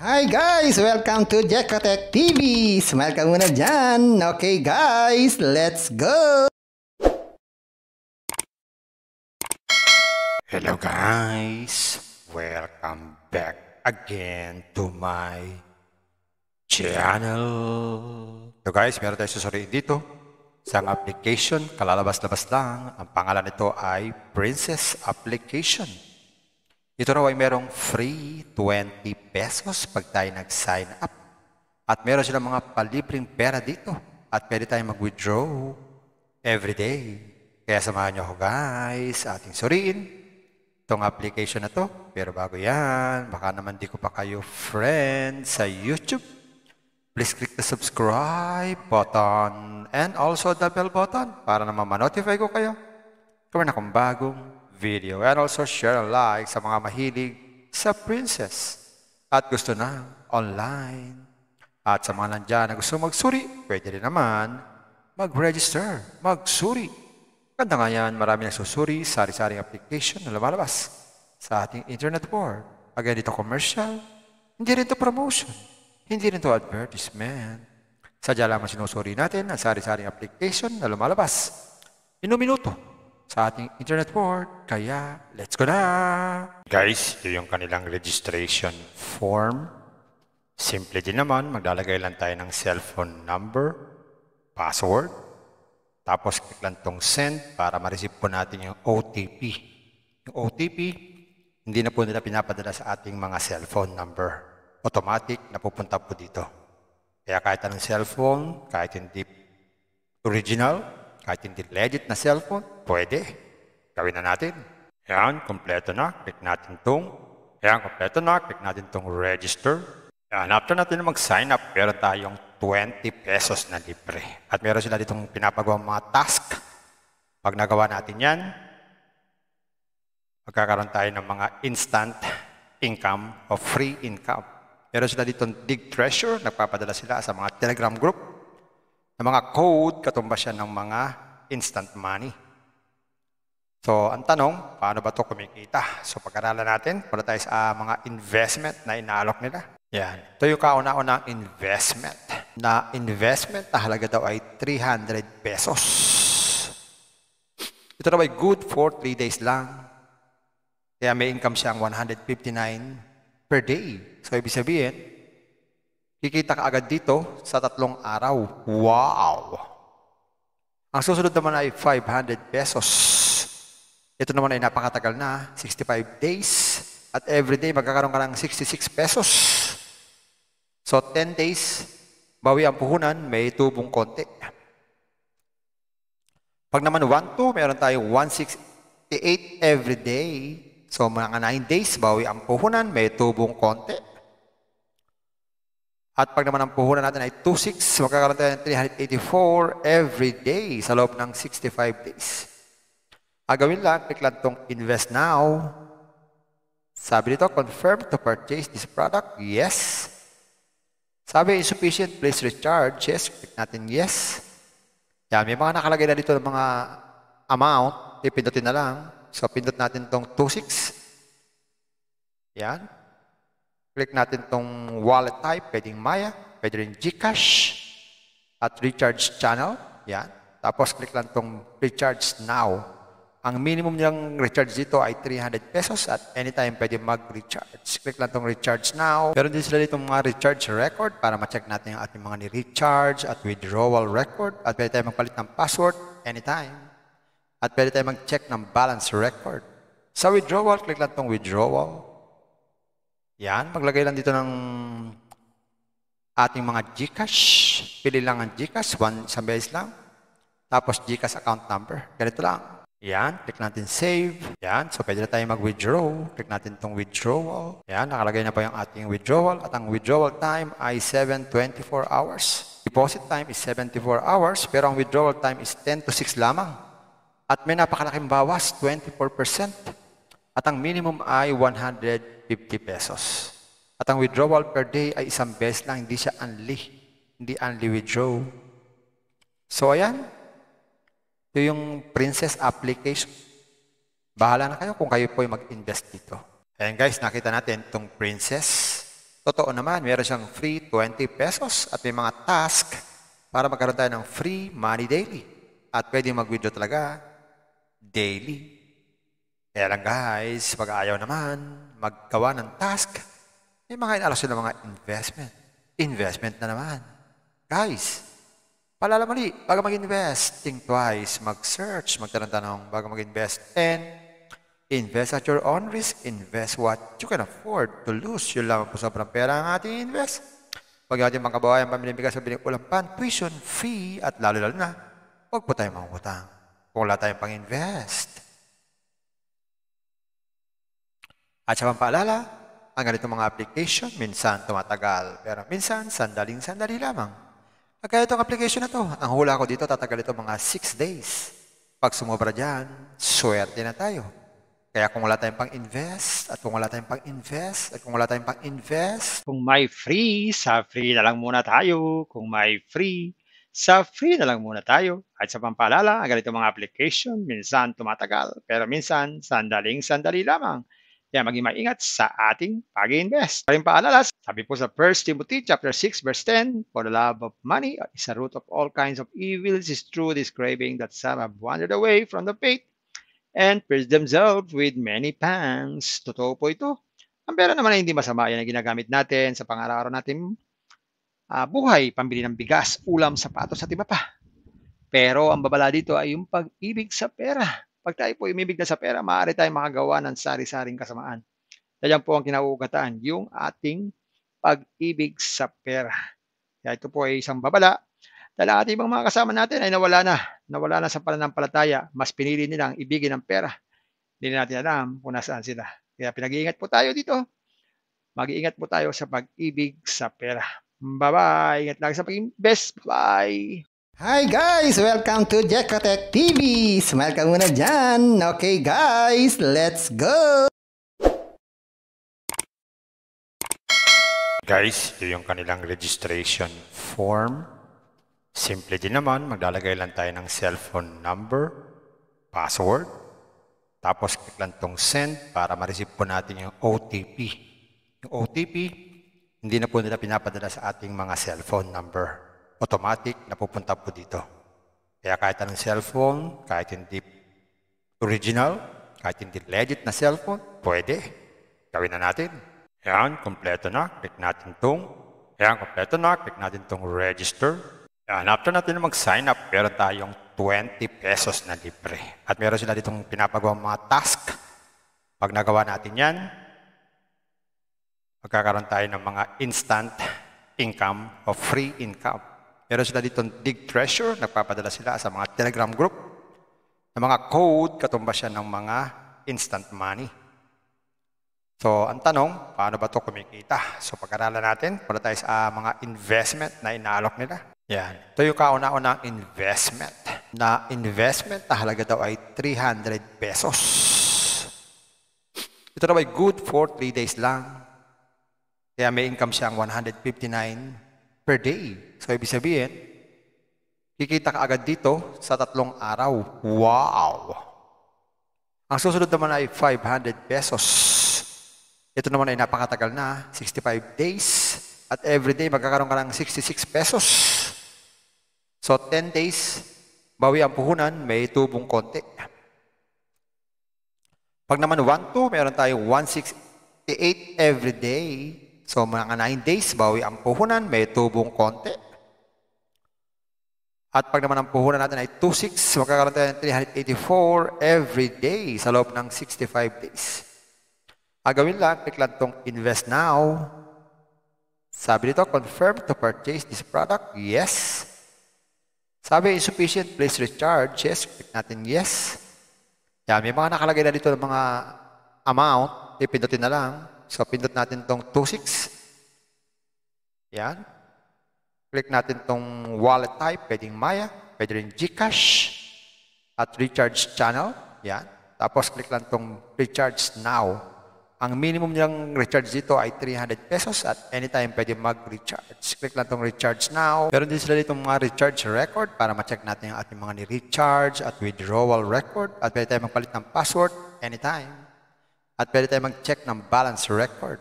Hi guys! Welcome to Jekotech TV! Smile ka muna dyan! Okay guys, let's go! Hello guys! Welcome back again to my channel. So guys, meron tayo susuriin dito. Isang application, kalalabas-labas lang. Ang pangalan nito ay Princess Application. Ito raw ay merong free 20 pesos pag tayo nag-sign up. At meron silang mga palibreng pera dito. At pwede tayong mag-withdraw everyday. Kaya samahan nyo ako guys sa ating suriin itong application na to. Pero bago yan, baka naman di ko pa kayo friend sa YouTube. Please click the subscribe button and also the bell button para naman ma-notify ko kayo kung may akong bagong video. And also share and like sa mga mahilig sa princess at gusto na online. At sa mga nandyan na gusto magsuri, pwede rin naman mag-register, magsuri. Ganda nga yan, marami nagsusuri, sari-saring application na lumalabas sa ating internet world. Again, dito commercial, hindi rin to promotion, hindi rin to advertisement. Sadya lamang sinusuri natin ang sari-saring application na lumalabas minuto sa ating internet world. Kaya, let's go na! Guys, ito yung kanilang registration form. Simple din naman, maglalagay lang tayo ng cellphone number, password, tapos click lang tong send para ma-receive po natin yung OTP. Yung OTP, hindi na po nila pinapadala sa ating mga cellphone number. Automatic na pupunta po dito. Kaya kahit anong cellphone, kahit hindi original, kahit hindi legit na cellphone, pwede. Gawin na natin. Yan, kompleto na. Click natin itong. Yan, kompleto na. Click natin itong register. Yan, after natin mag-sign up, meron tayong 20 pesos na libre. At meron sila ditong pinapagawang mga task. Pag nagawa natin yan, magkakaroon tayo ng mga instant income o free income. Meron sila ditong Dig Treasure. Nagpapadala sila sa mga Telegram group ng mga code, katumbas siya ng mga instant money. So, ang tanong, paano ba ito kumikita? So, pag-aralan natin, mula tayo sa mga investment na inaalok nila. Yan. Ito yung kauna-unang investment. Na investment na halaga daw ay 300 pesos. Ito daw ay good for 3 days lang. Kaya may income siyang 159 per day. So, ibig sabihin, kikita ka agad dito sa 3 araw. Wow! Ang susunod naman ay 500 pesos. Ito naman ay napakatagal na, 65 days. At everyday magkakaroon ka ng 66 pesos. So 10 days, bawi ang puhunan, may tubong konti. Pag naman 1-2, meron tayong 168 everyday. So mga 9 days, bawi ang puhunan, may tubong konti. At pag naman ang puhunan natin ay 2-6, magkakaroon tayo ng 384 every day sa loob ng 65 days. Agawin lang, click lang itong invest now. Sabi dito, confirm to purchase this product. Yes. Sabi, insufficient, please recharge. Yes. Click natin yes. Yan, may mga nakalagay na dito ng mga amount. Ipindutin na lang. So, pindot natin itong 2-6. Yan. Click natin itong wallet type, pwedeng Maya, pwede rin GCash, at recharge channel. Yan. Tapos click lang itong recharge now. Ang minimum niyang recharge dito ay 300 pesos at anytime pwede mag-recharge. Click lang itong recharge now. Pero din sila dito mga recharge record para ma-check natin ang ating mga ni-recharge at withdrawal record. At pwede tayo magpalit ng password anytime. At pwede tayo mag-check ng balance record. Sa withdrawal, click lang itong withdrawal. Yan, maglagay lang dito ng ating mga GCash. Pili lang ang GCash, isang beses lang. Tapos GCash account number. Ganito lang. Yan, click natin save. Yan, so pwede na tayo mag-withdraw. Click natin itong withdrawal. Yan, nakalagay na pa yung ating withdrawal. At ang withdrawal time ay 7-24 hours. Deposit time is 74 hours, pero ang withdrawal time is 10 to 6 lamang. At may napakalaking bawas, 24%. At ang minimum ay 150 pesos. At ang withdrawal per day ay isang beses lang, hindi siya hindi only withdraw. So ayan, ito yung Princess Application. Bahala na kayo kung kayo po ay mag-invest dito. Ayan guys, nakita natin itong Princess. Totoo naman, meron siyang free 20 pesos at may mga task para magkaroon tayo ng free money daily. At pwede mag-withdraw talaga daily. Kaya lang guys, pag ayaw naman maggawa ng task, may mga inalok sila mga investment. Investment na naman. Guys, paalala muli, bago mag-invest, think twice, mag-search, magtanong-tanong bago mag-invest, and invest at your own risk. Invest what you can afford to lose. Yun lang po sobrang pera ang ating invest. Huwag natin mga kababayan pamilibigas sa bilang pan, tuition, fee, at lalo-lalo na, huwag po tayong mangutang kung wala tayong pang-invest. At sa paalala, ang ganitong mga application, minsan tumatagal, pero minsan sandaling-sandali lamang. Kaya itong application na to, ang hula ko dito, tatagal ito mga 6 days. Pag sumobra dyan, swerte na tayo. Kaya kung wala tayong pang-invest, at kung wala tayong pang-invest, at kung wala tayong pang-invest, kung may free, sa free na lang muna tayo. Kung may free, sa free na lang muna tayo. At sa pampaalala, ang ganito mga application, minsan tumatagal, pero minsan sandaling-sandali lamang. Kaya maging maingat sa ating pag-invest. Paring paalala, sabi po sa 1 Timothy chapter 6 verse 10, for the love of money is a root of all kinds of evils. Is true this craving that some have wandered away from the faith and pierced themselves with many pangs. Totoo po ito. Ang pera naman ay hindi masama. Yan ang ginagamit natin sa pang-araw-araw natin buhay, pambili ng bigas, ulam, sapatos at iba pa. Pero ang babala dito ay yung pag-ibig sa pera. Pag tayo po umibig na sa pera, maaari tayong makagawa ng sari-saring kasamaan. Yan po ang kinauugataan, yung ating pag-ibig sa pera. Kaya ito po ay isang babala. Dahil ang ating mga kasama natin ay nawala na sa pananampalataya. Mas pinili nilang ibigin ang pera. Hindi natin alam kung nasaan sila. Kaya pinag-iingat po tayo dito. Mag-iingat po tayo sa pag-ibig sa pera. Bye-bye. Ingat lang sa pag-invest. Bye. Hi guys! Welcome to Jekotech TV! Smile ka muna dyan! Okay guys, let's go! guys, ito yung kanilang registration form. Simple din naman, maglalagay lang tayo ng cellphone number, password, tapos click lang tong send para ma-receive po natin yung OTP. Yung OTP, hindi na po nila pinapadala sa ating mga cellphone number. Automatic na pupunta po dito. Kaya kahit anong cellphone, kahit hindi original, kahit hindi legit na cellphone, pwede. Gawin na natin. Yan, kompleto na. Click natin tong. Yan, kompleto na. Click natin tong register. Yan, after natin mag-sign up, meron tayong 20 pesos na libre. At meron sila ditong pinapagawa mga task. Pag nagawa natin yan, magkakaroon tayo ng mga instant income o free income. Meron sila dito Dig Treasure, nagpapadala sila sa mga Telegram group ng mga code, katumbas siya ng mga instant money. So, ang tanong, paano ba ito kumikita? So, pag-aralan natin, wala tayo sa mga investment na inaalok nila. Yan. Ito yung kauna-unang investment. Na investment na halaga daw ay 300 pesos. Ito daw ay good for 3 days lang. Kaya may income siyang 159 per day. So, ibig sabihin, kikita ka agad dito sa 3 araw. Wow! Ang susunod naman ay 500 pesos. Ito naman ay napakatagal na, 65 days. At every day, magkakaroon ka ng 66 pesos. So, 10 days, bawi ang puhunan, may tubong konti. Pag naman 1-2, meron tayong 168 every day. So, mga 9 days, bawi ang puhunan, may tubong konti. At pag naman ang puhunan natin ay 2-6, magkakaroon tayo ng 384 every day sa loob ng 65 days. Agawin lang, click lang itong invest now. Sabi dito, confirm to purchase this product. Yes. Sabi, insufficient, please recharge. Yes, click natin yes. Yan, may mga nakalagay na dito ng mga amount. Ipindutin na lang. So, pindot natin itong 2-6. Yan. Click natin itong wallet type. Pwedeng Maya. Pwede rin GCash. At recharge channel. Yan. Tapos, click lang itong recharge now. Ang minimum niyang recharge dito ay 300 pesos at anytime pwede mag-recharge. Click lang itong recharge now. Pero din sila dito mga recharge record para ma-check natin ang ating mga ni-recharge at withdrawal record. At pwede tayo magpalit ng password anytime. At pwede tayo mag-check ng balance record.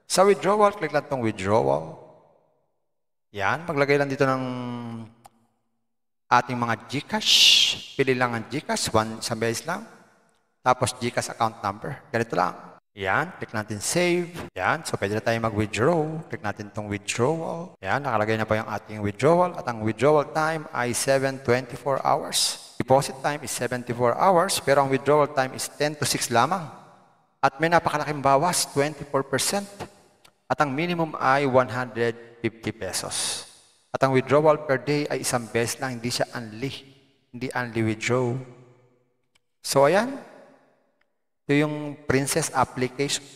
Sa withdrawal, click lang tong withdrawal. Yan, maglagay lang dito ng ating mga GCash. Pili lang ang GCash, isang beses lang. Tapos GCash account number. Ganito lang. Yan, click natin save. Yan, so pwede na tayo mag-withdraw. Click natin itong withdrawal. Yan, nakalagay na pa yung ating withdrawal. At ang withdrawal time ay 7:24 hours. Deposit time is 74 hours, pero ang withdrawal time is 10 to 6 lamang. At may napakalaking bawas, 24%. At ang minimum ay 150 pesos. At ang withdrawal per day ay isang beses lang, hindi siya only. Hindi only withdraw. So ayan, ito yung Princess application.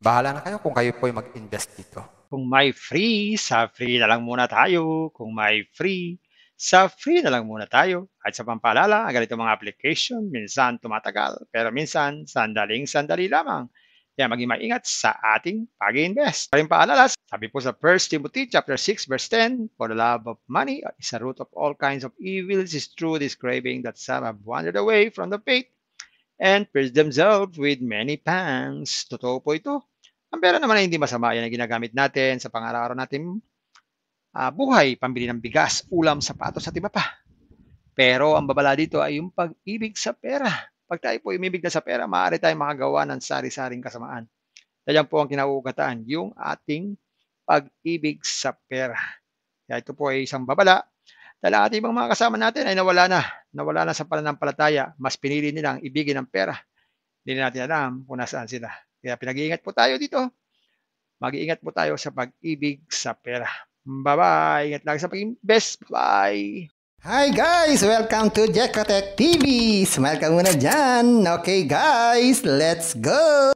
Bahala na kayo kung kayo po ay mag-invest dito. Kung may free, sa free na lang muna tayo. Kung may free, sa free na lang muna tayo. At sa pampaalala, ang ganito mga application, minsan tumatagal, pero minsan sandaling-sandali lamang. Kaya maging maingat sa ating pag-invest. Paring paalala, sabi po sa 1 Timothy chapter 6 verse 10, for the love of money is a root of all kinds of evils, is true this craving that some have wandered away from the faith and pierced themselves with many pangs. Totoo po ito. Ang pera naman ay hindi masama. Yan ang ginagamit natin sa pang-araw-araw natin buhay, pambili ng bigas, ulam, sapatos at iba pa. Pero ang babala dito ay yung pag-ibig sa pera. Pag tayo po umibig na sa pera, maaari tayong makagawa ng sari-saring kasamaan. Yan po ang kinauugataan, yung ating pag-ibig sa pera. Kaya ito po ay isang babala. Dahil ating ibang mga kasama natin ay nawala na sa pananampalataya. Mas pinili nilang ibigin ang pera. Hindi natin alam kung nasaan sila. Kaya pinag-iingat po tayo dito. Mag-iingat po tayo sa pag-ibig sa pera. Bye-bye. Ingat lagi sa pag-invest. Bye. Hi guys! Welcome to Jekotech TV! Smile ka muna dyan! Okay guys, let's go!